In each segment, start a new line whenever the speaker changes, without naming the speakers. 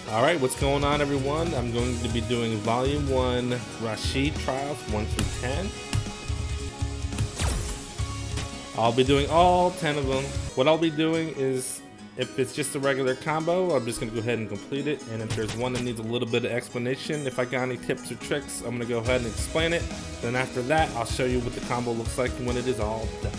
Alright, what's going on, everyone? I'm going to be doing Volume 1 Rashid Trials 1 through 10. I'll be doing all 10 of them. What I'll be doing is, if it's just a regular combo, I'm just going to go ahead and complete it. And if there's one that needs a little bit of explanation, if I got any tips or tricks, I'm going to go ahead and explain it. Then after that, I'll show you what the combo looks like when it is all done.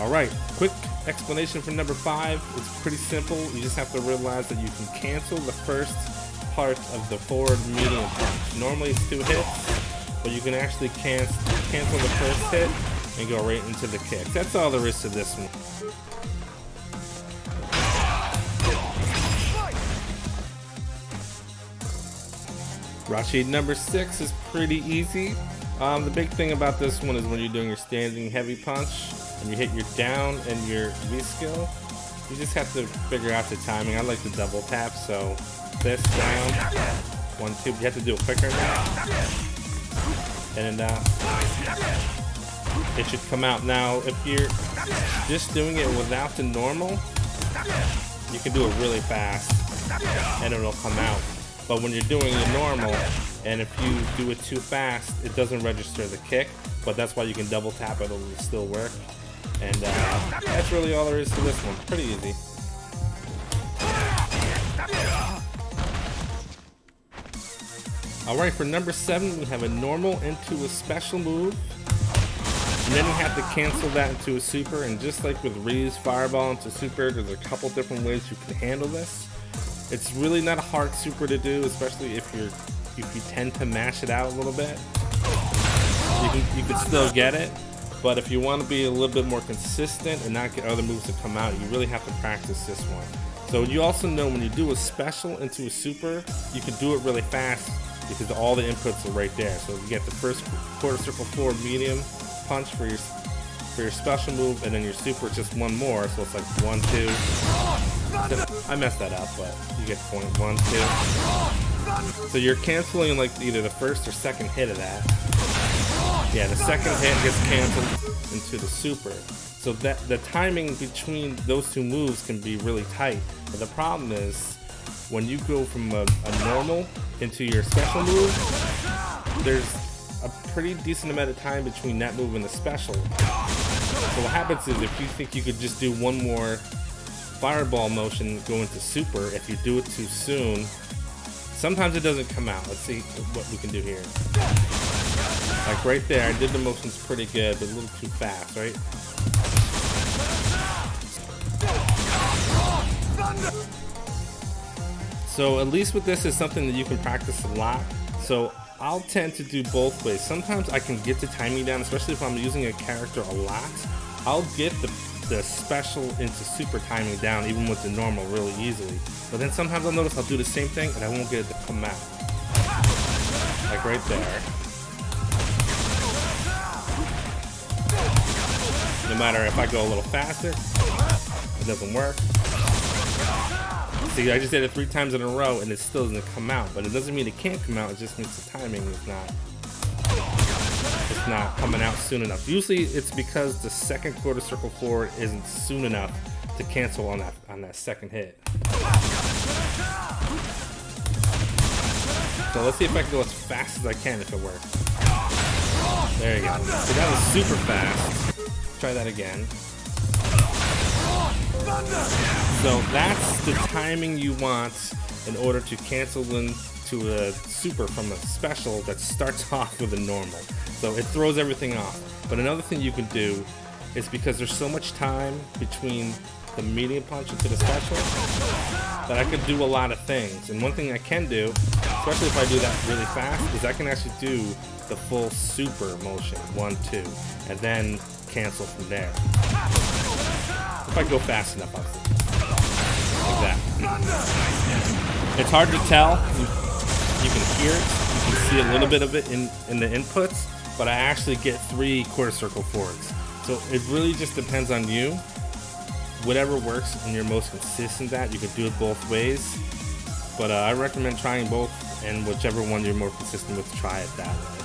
Alright, quick explanation for number 5. It's pretty simple. You just have to realize that you can cancel the first part of the forward medium punch. Normally it's 2 hits, but you can actually cancel the first hit and go right into the kick. That's all there is to this one. Rashid number 6 is pretty easy. The big thing about this one is when you're doing your standing heavy punch and you hit your down and your V skill, you just have to figure out the timing. I like to double tap, so this down, 1, 2, you have to do it quicker now. And it should come out. Now, if you're just doing it without the normal, you can do it really fast and it'll come out. But when you're doing the normal, and if you do it too fast, it doesn't register the kick, but that's why you can double tap it, it'll still work. And that's really all there is to this one. Pretty easy. Alright, for number 7, we have a normal into a special move. And then you have to cancel that into a super, and just like with Ryu's fireball into super, there's a couple different ways you can handle this. It's really not a hard super to do, especially if you tend to mash it out a little bit. You can still get it, but if you want to be a little bit more consistent and not get other moves to come out, you really have to practice this one. So you also know when you do a special into a super, you can do it really fast because all the inputs are right there. So you get the first quarter circle forward medium punch for your special move, and then your super is just one more, so it's like 1, 2. I messed that up, but you get the point. 1, 2. So you're canceling like either the first or second hit of that. Yeah, the second hit gets canceled into the super. So that the timing between those two moves can be really tight. But the problem is when you go from a normal into your special move, there's a pretty decent amount of time between that move and the special. So what happens is if you think you could just do one more fireball motion, go into super, if you do it too soon, sometimes it doesn't come out. Let's see what we can do here. Like right there, I did the motions pretty good, but a little too fast, right? So at least with this is something that you can practice a lot. So I'll tend to do both ways. Sometimes I can get the timing down, especially if I'm using a character a lot. I'll get the special into super timing down even with the normal really easily. But then sometimes I'll notice I'll do the same thing and I won't get it to come out. Like right there. No matter if I go a little faster, it doesn't work. See, I just did it 3 times in a row and it still doesn't come out. But it doesn't mean it can't come out, it just means the timing is not coming out soon enough. Usually it's because the second quarter circle forward isn't soon enough to cancel on that second hit. So let's see if I can go as fast as I can if it works. There you go. So that was super fast. Try that again. So that's the timing you want in order to cancel into a super from a special that starts off with a normal. So it throws everything off. But another thing you can do is, because there's so much time between the medium punch into the special, that I could do a lot of things. And one thing I can do, especially if I do that really fast, is I can actually do the full super motion, 1, 2, and then cancel from there. If I go fast enough, like that. It's hard to tell. You can hear it. You can see a little bit of it in the inputs, but I actually get 3 quarter circle forwards. So it really just depends on you. Whatever works and you're most consistent at, you can do it both ways. But I recommend trying both, and whichever one you're more consistent with, try it that way.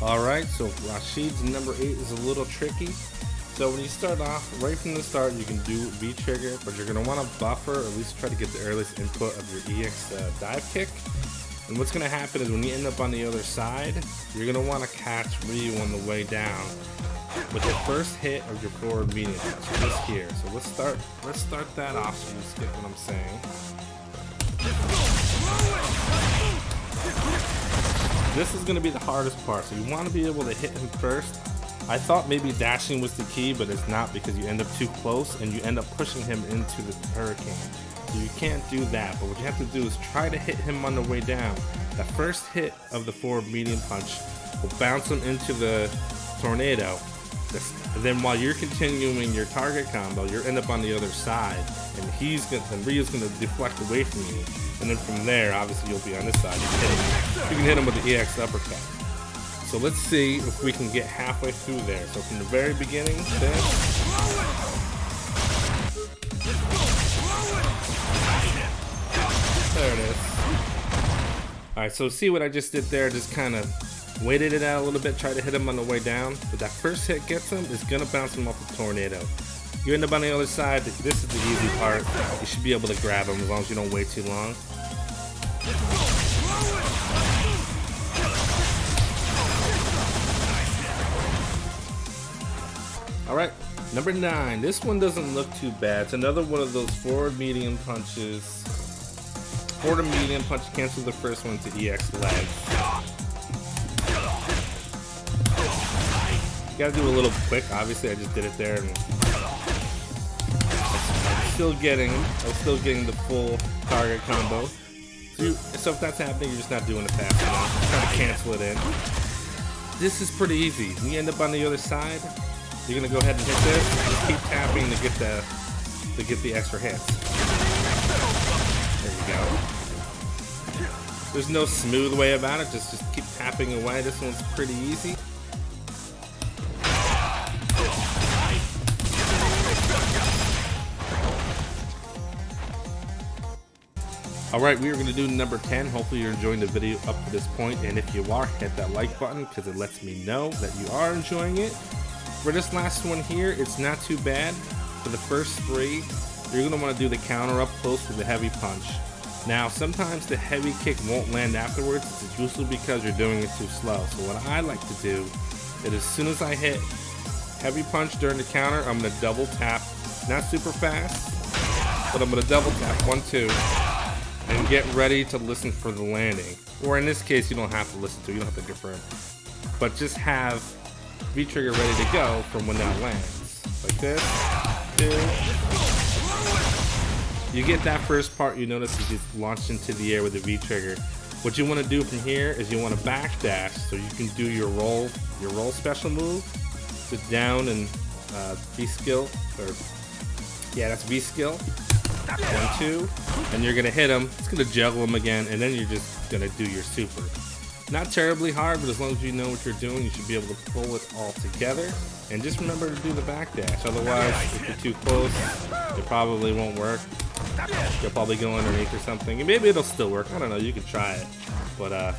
Alright, so Rashid's number 8 is a little tricky. So when you start off, right from the start, you can do V trigger, but you're going to want to buffer, or at least try to get the earliest input of your EX dive kick. And what's going to happen is when you end up on the other side, you're going to want to catch Ryu on the way down with the first hit of your forward medium punch, just here. So let's start that off so you just get what I'm saying. This is going to be the hardest part, so you want to be able to hit him first. I thought maybe dashing was the key, but it's not, because you end up too close and you end up pushing him into the hurricane. So you can't do that, but what you have to do is try to hit him on the way down. That first hit of the forward medium punch will bounce him into the tornado. And then while you're continuing your target combo, you'll end up on the other side, and Ryu's gonna deflect away from you. And then from there, obviously you'll be on this side. You can hit him with the EX uppercut. So let's see if we can get halfway through there. So from the very beginning, this. There it is. Alright, so see what I just did there? Just kind of waited it out a little bit, tried to hit him on the way down. But that first hit gets him, it's going to bounce him off the tornado. You end up on the other side, this is the easy part. You should be able to grab him as long as you don't wait too long. Alright, number 9. This one doesn't look too bad. It's another one of those forward medium punches. Forward medium punch, cancel the first one to EX leg. You gotta do a little quick. Obviously, I just did it there, and I was still getting the full target combo. So if that's happening, you're just not doing it fast enough. Try to cancel it in. This is pretty easy. When you end up on the other side, you're gonna go ahead and hit this. Just keep tapping to get the extra hits. There you go. There's no smooth way about it. Just keep tapping away. This one's pretty easy. Alright, we are going to do number 10. Hopefully you're enjoying the video up to this point, and if you are, hit that like button because it lets me know that you are enjoying it. For this last one here, it's not too bad. For the first 3, you're going to want to do the counter up close with the heavy punch. Now, sometimes the heavy kick won't land afterwards. It's usually because you're doing it too slow. So what I like to do is as soon as I hit heavy punch during the counter, I'm going to double tap, not super fast, but I'm going to double tap 1, 2. And get ready to listen for the landing. Or in this case, you don't have to listen to it, you don't have to confirm. But just have V-trigger ready to go from when that lands. Like this, 2. You get that first part, you notice you just launched into the air with the V-trigger. What you want to do from here is you want to backdash so you can do your roll special move. So down and V-skill, or yeah, that's V-skill. 1, 2, and you're gonna hit him. It's gonna juggle him again, and then you're just gonna do your super. Not terribly hard, but as long as you know what you're doing, you should be able to pull it all together. And just remember to do the backdash. Otherwise, if you're too close, it probably won't work. You'll probably go underneath or something, and maybe it'll still work. I don't know. You can try it, but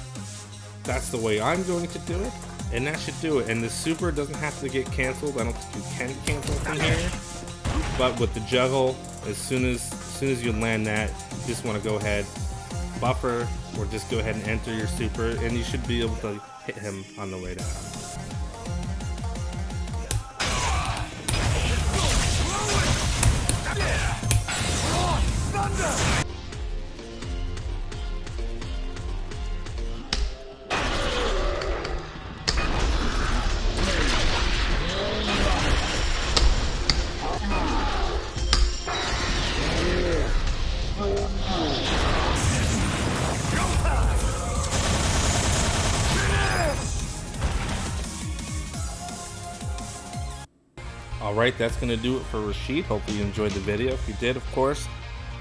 that's the way I'm going to do it, and that should do it. And the super doesn't have to get canceled. I don't think you can cancel from here, but with the juggle, as soon as you land that, you just want to go ahead, buffer, or just go ahead and enter your super, and you should be able to hit him on the way down. Alright, that's going to do it for Rashid. Hopefully you enjoyed the video. If you did, of course,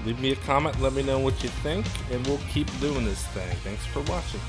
leave me a comment, let me know what you think, and we'll keep doing this thing. Thanks for watching.